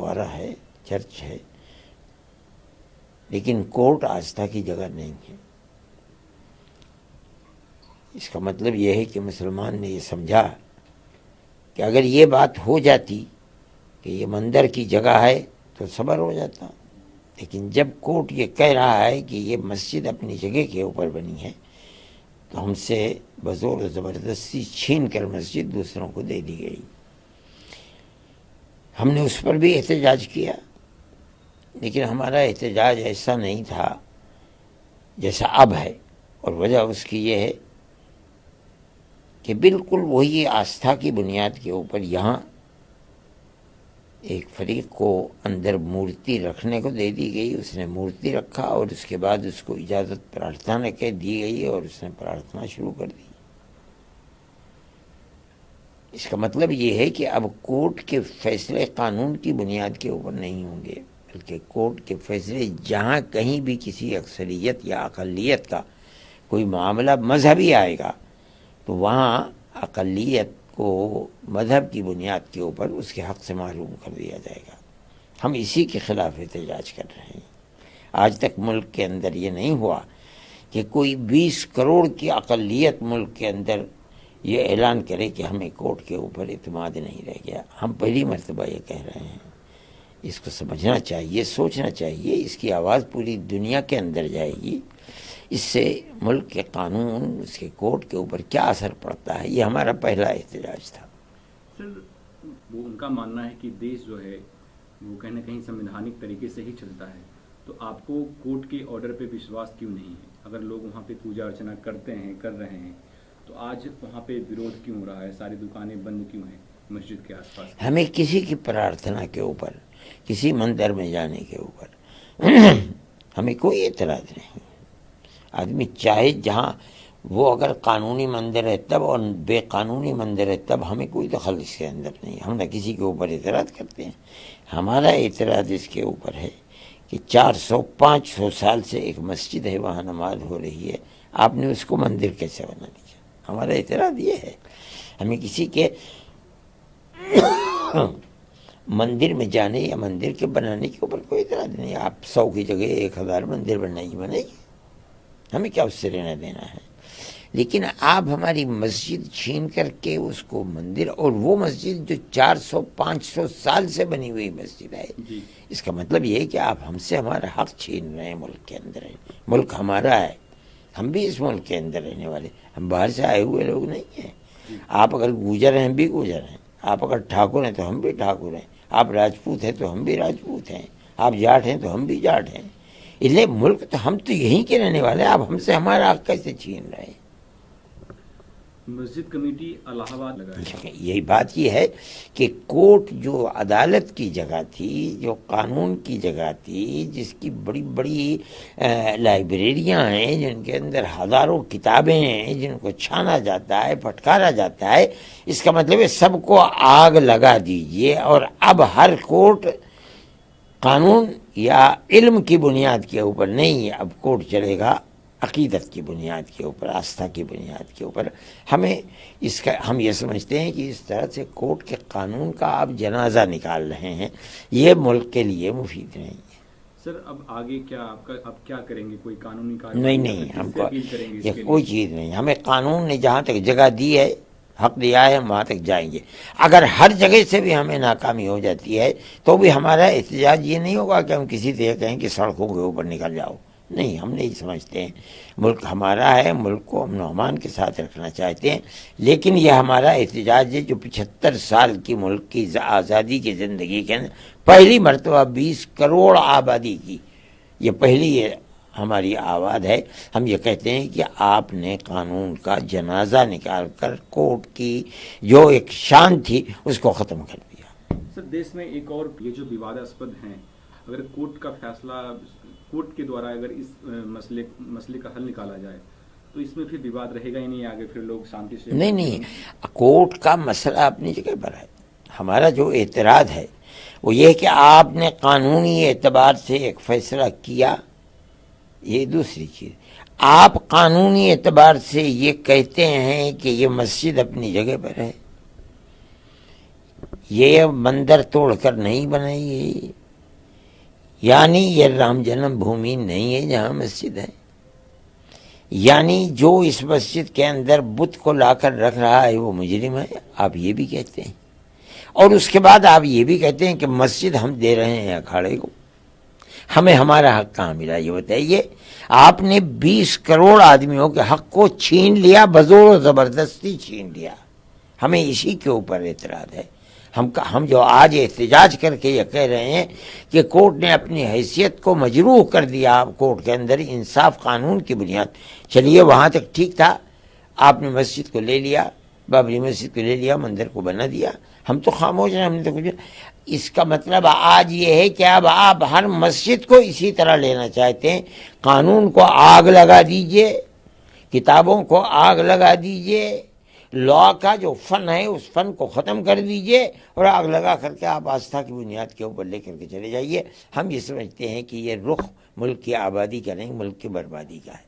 گرودوارا ہے، چرچ ہے، لیکن کورٹ آستھا کی جگہ نہیں ہے۔ اس کا مطلب یہ ہے کہ مسلمان نے یہ سمجھا کہ اگر یہ بات ہو جاتی کہ یہ مندر کی جگہ ہے تو صبر ہو جاتا، لیکن جب کورٹ یہ کہہ رہا ہے کہ یہ مسجد اپنی جگہ کے اوپر بنی ہے تو ہم سے بزور و زبردستی چھین کر مسجد دوسروں کو دے دی گئی۔ ہم نے اس پر بھی احتجاج کیا، لیکن ہمارا احتجاج ایسا نہیں تھا جیسا اب ہے، اور وجہ اس کی یہ ہے کہ بالکل وہی آستھا کی بنیاد کے اوپر یہاں ایک فریق کو اندر مورتی رکھنے کو دے دی گئی، اس نے مورتی رکھا اور اس کے بعد اس کو اجازت پرارتھنا کے دی گئی اور اس نے پرارتھنا شروع کر دی۔ اس کا مطلب یہ ہے کہ اب کورٹ کے فیصلے قانون کی بنیاد کے اوپر نہیں ہوں گے، بلکہ کورٹ کے فیصلے جہاں کہیں بھی کسی اکثریت یا اقلیت کا کوئی معاملہ مذہبی آئے گا تو وہاں اقلیت کو مذہب کی بنیاد کے اوپر اس کے حق سے محروم کر دیا جائے گا۔ ہم اسی کے خلاف احتجاج کر رہے ہیں۔ آج تک ملک کے اندر یہ نہیں ہوا کہ کوئی 20 کروڑ کی اقلیت ملک کے اندر یہ اعلان کرے کہ ہمیں کورٹ کے اوپر اعتماد نہیں رہ گیا۔ ہم پہلی مرتبہ یہ کہہ رہے ہیں۔ اس کو سمجھنا چاہیے، سوچنا چاہیے، اس کی آواز پوری دنیا کے اندر جائے گی۔ اس سے ملک کے قانون، اس کے کورٹ کے اوپر کیا اثر پڑتا ہے، یہ ہمارا پہلا احتجاج تھا۔ سر، وہ ان کا ماننا ہے کہ دیش جو ہے وہ کہیں نہ کہیں سمویدھانک طریقے سے ہی چلتا ہے، تو آپ کو کورٹ کے آرڈر پہ وشواس کیوں نہیں ہے؟ اگر لوگ وہاں پہ پوجا ارچنا کرتے ہیں، کر رہے ہیں، تو آج وہاں پہ وروڈ کیوں ہو رہا ہے؟ ساری دکانیں بند کیوں ہیں مسجد کے آس پاس؟ ہمیں کسی کی پرارتھنا کے اوپر، کسی مندر میں جانے کے اوپر ہمیں کوئی اعتراض نہیں۔ آدمی چاہے جہاں، وہ اگر قانونی مندر ہے تب اور بے قانونی مندر ہے تب ہمیں کوئی دخل اس کے اندر نہیں۔ ہم نہ کسی کے اوپر اعتراض کرتے ہیں۔ ہمارا اعتراض اس کے اوپر ہے کہ 400-500 سال سے ایک مسجد ہے، وہاں نماز ہو رہی ہے، آپ نے اس کو مندر کیسے بنا دیا؟ ہمارا اعتراض یہ ہے۔ ہمیں کسی کے مندر میں جانے یا مندر کے بنانے کے اوپر کوئی اعتراض نہیں۔ آپ 100 کی جگہ 1000 مندر بنائیے، ہمیں کیا اس سے لینا دینا ہے؟ لیکن آپ ہماری مسجد چھین کر کے اس کو مندر، اور وہ مسجد جو 400-500 سال سے بنی ہوئی مسجد ہے، اس کا مطلب یہ ہے کہ آپ ہم سے ہمارا حق چھین رہے ہیں۔ ملک کے اندر ہے، ملک ہمارا ہے، ہم بھی اس ملک کے اندر رہنے والے، ہم باہر سے آئے ہوئے لوگ نہیں ہیں۔ آپ اگر گوجر ہیں ہم بھی گوجر ہیں، آپ اگر ٹھاکر ہیں تو ہم بھی ٹھاکر ہیں، آپ راجپوت ہیں تو ہم بھی راجپوت ہیں، آپ جاٹ ہیں تو ہم بھی جاٹ ہیں۔ اس لیے ملک تو ہم تو یہیں کے رہنے والے ہیں، آپ ہم سے ہمارا حق کیسے چھین رہے ہیں؟ مسجد کمیٹی الہ آباد لگا، یہی بات یہ ہے کہ کورٹ جو عدالت کی جگہ تھی، جو قانون کی جگہ تھی، جس کی بڑی بڑی لائبریریاں ہیں، جن کے اندر ہزاروں کتابیں ہیں، جن کو چھانا جاتا ہے، پھٹکارا جاتا ہے، اس کا مطلب ہے سب کو آگ لگا دیجئے، اور اب ہر کورٹ قانون یا علم کی بنیاد کے اوپر نہیں، اب کورٹ چلے گا عقیدت کی بنیاد کے اوپر، آستھا کی بنیاد کے اوپر۔ ہم یہ سمجھتے ہیں کہ اس طرح سے کورٹ کے قانون کا آپ جنازہ نکال رہے ہیں، یہ ملک کے لیے مفید نہیں ہے۔ سر، اب آگے کیا آپ کیا کریں گے؟ کوئی قانونی کارروائی؟ نہیں، ہم کو یہ کوئی چیز نہیں۔ ہمیں قانون نے جہاں تک جگہ دی ہے، حق دیا ہے، ہم وہاں تک جائیں گے۔ اگر ہر جگہ سے بھی ہمیں ناکامی ہو جاتی ہے تو بھی ہمارا احتجاج یہ نہیں ہوگا کہ ہم کسی سے کہیں کہ سڑکوں کے اوپر نکل جاؤ۔ نہیں، ہم نہیں سمجھتے ہیں۔ ملک ہمارا ہے، ملک کو امن و امان کے ساتھ رکھنا چاہتے ہیں، لیکن یہ ہمارا احتجاج ہے جو 75 سال کی ملک کی آزادی کی زندگی کے اندر پہلی مرتبہ 20 کروڑ آبادی کی یہ پہلی ہماری آواز ہے۔ ہم یہ کہتے ہیں کہ آپ نے قانون کا جنازہ نکال کر کورٹ کی جو ایک شان تھی اس کو ختم کر دیا۔ سر، دیش میں ایک اور یہ جو وواداسپد ہیں، اگر کورٹ کا فیصلہ، کورٹ کے دوارا اگر اس مسئلے کا حل نکالا جائے تو اس میں پھر وواد رہے گا ہی نہیں، آگے پھر لوگ شانتی سے؟ نہیں، کورٹ کا مسئلہ اپنی جگہ پر ہے۔ ہمارا جو اعتراض ہے وہ یہ ہے کہ آپ نے قانونی اعتبار سے ایک فیصلہ کیا، یہ دوسری چیز۔ آپ قانونی اعتبار سے یہ کہتے ہیں کہ یہ مسجد اپنی جگہ پر ہے، یہ مندر توڑ کر نہیں بنائی گئی، یعنی یہ رام جنم بھومی نہیں ہے جہاں مسجد ہے، یعنی جو اس مسجد کے اندر بت کو لا کر رکھ رہا ہے وہ مجرم ہے، آپ یہ بھی کہتے ہیں۔ اور اس کے بعد آپ یہ بھی کہتے ہیں کہ مسجد ہم دے رہے ہیں اکھاڑے کو، ہمیں ہمارا حق کہاں ملا یہ بتائیے۔ آپ نے 20 کروڑ آدمیوں کے حق کو چھین لیا، بزور و زبردستی چھین لیا۔ ہمیں اسی کے اوپر اعتراض ہے۔ ہم جو آج احتجاج کر کے یہ کہہ رہے ہیں کہ کورٹ نے اپنی حیثیت کو مجروح کر دیا، کورٹ کے اندر انصاف قانون کی بنیاد، چلیے وہاں تک ٹھیک تھا، آپ نے مسجد کو لے لیا، بابری مسجد کو لے لیا، مندر کو بنا دیا، ہم تو خاموش ہیں، ہم نے تو کچھ۔ اس کا مطلب آج یہ ہے کہ اب آپ ہر مسجد کو اسی طرح لینا چاہتے ہیں، قانون کو آگ لگا دیجئے، کتابوں کو آگ لگا دیجئے، لا کا جو فن ہے اس فن کو ختم کر دیجئے، اور آگ لگا کر کے آپ آستھا کی بنیاد کے اوپر لے کر کے چلے جائیے۔ ہم یہ سمجھتے ہیں کہ یہ رخ ملک کی آبادی کا نہیں، ملک کی بربادی کا ہے۔